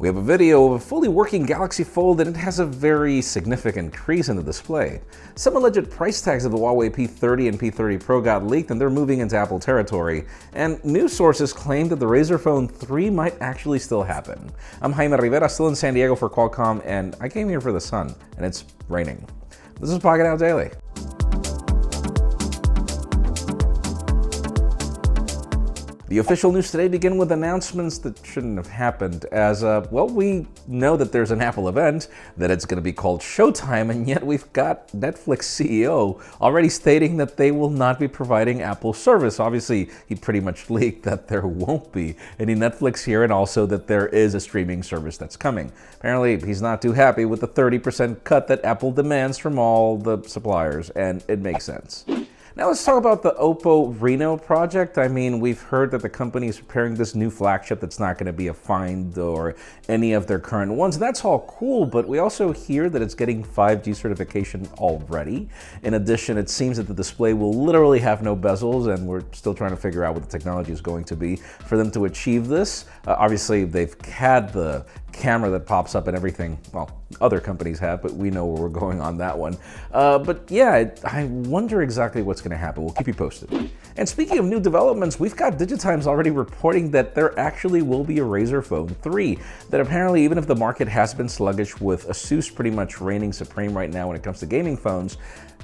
We have a video of a fully working Galaxy Fold, and it has a very significant crease in the display. Some alleged price tags of the Huawei P30 and P30 Pro got leaked, and they're moving into Apple territory. And news sources claim that the Razer Phone 3 might actually still happen. I'm Jaime Rivera, still in San Diego for Qualcomm, and I came here for the sun, and it's raining. This is Pocketnow Daily. The official news today begin with announcements that shouldn't have happened, as, we know that there's an Apple event, that it's going to be called Showtime, and yet we've got Netflix CEO already stating that they will not be providing Apple service. Obviously, he pretty much leaked that there won't be any Netflix here, and also that there is a streaming service that's coming. Apparently, he's not too happy with the 30% cut that Apple demands from all the suppliers, and it makes sense. Now let's talk about the OPPO Reno project. I mean, we've heard that the company is preparing this new flagship that's not going to be a Find or any of their current ones. That's all cool, but we also hear that it's getting 5G certification already. In addition, it seems that the display will literally have no bezels, and we're still trying to figure out what the technology is going to be for them to achieve this. Obviously, they've had the camera that pops up and everything. Well, other companies have, but we know where we're going on that one. But yeah, I wonder exactly what's going to happen. We'll keep you posted. And speaking of new developments, we've got DigiTimes already reporting that there actually will be a Razer Phone 3. That apparently, even if the market has been sluggish with Asus pretty much reigning supreme right now when it comes to gaming phones,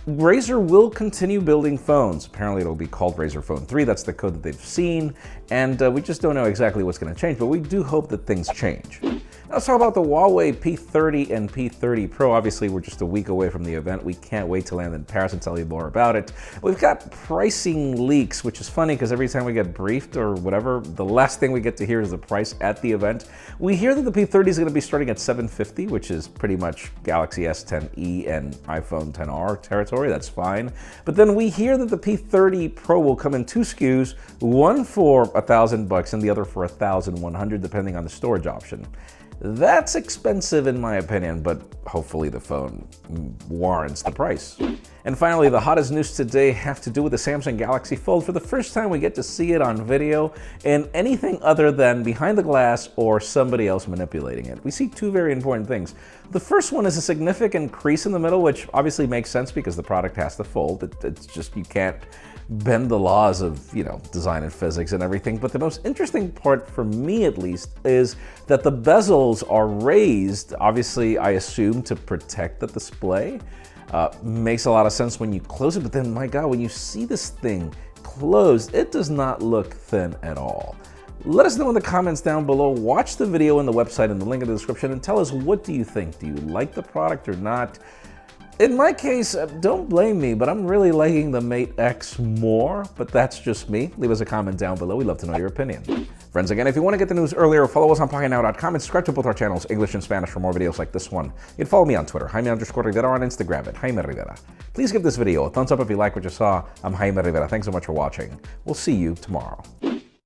Razer will continue building phones. Apparently it'll be called Razer Phone 3. That's the code that they've seen. And we just don't know exactly what's going to change, but we do hope that things change. Now let's talk about the Huawei P30 and P30 Pro. Obviously, we're just a week away from the event. We can't wait to land in Paris and tell you more about it. We've got pricing leaks, which is funny because every time we get briefed or whatever, the last thing we get to hear is the price at the event. We hear that the P30 is going to be starting at $750, which is pretty much Galaxy S10e and iPhone XR territory. That's fine. But then we hear that the P30 Pro will come in two SKUs, one for $1,000 and the other for $1,100, depending on the storage option. That's expensive in my opinion, but hopefully the phone warrants the price. And finally, the hottest news today have to do with the Samsung Galaxy Fold. For the first time, we get to see it on video in anything other than behind the glass or somebody else manipulating it. We see two very important things. The first one is a significant crease in the middle, which obviously makes sense because the product has to fold. It's just, you can't bend the laws of, design and physics and everything. But the most interesting part, for me at least, is that the bezels are raised, obviously, I assume, to protect the display. Makes a lot of sense when you close it, but then, my God, when you see this thing closed, it does not look thin at all. Let us know in the comments down below. Watch the video on the website and the link in the description and tell us, what do you think? Do you like the product or not? In my case, don't blame me, but I'm really liking the Mate X more, but that's just me. Leave us a comment down below. We'd love to know your opinion. Friends, again, if you want to get the news earlier, follow us on Pocketnow.com and subscribe to both our channels, English and Spanish, for more videos like this one. You can follow me on Twitter, Jaime_Rivera, on Instagram at Jaime Rivera. Please give this video a thumbs up if you like what you saw. I'm Jaime Rivera. Thanks so much for watching. We'll see you tomorrow.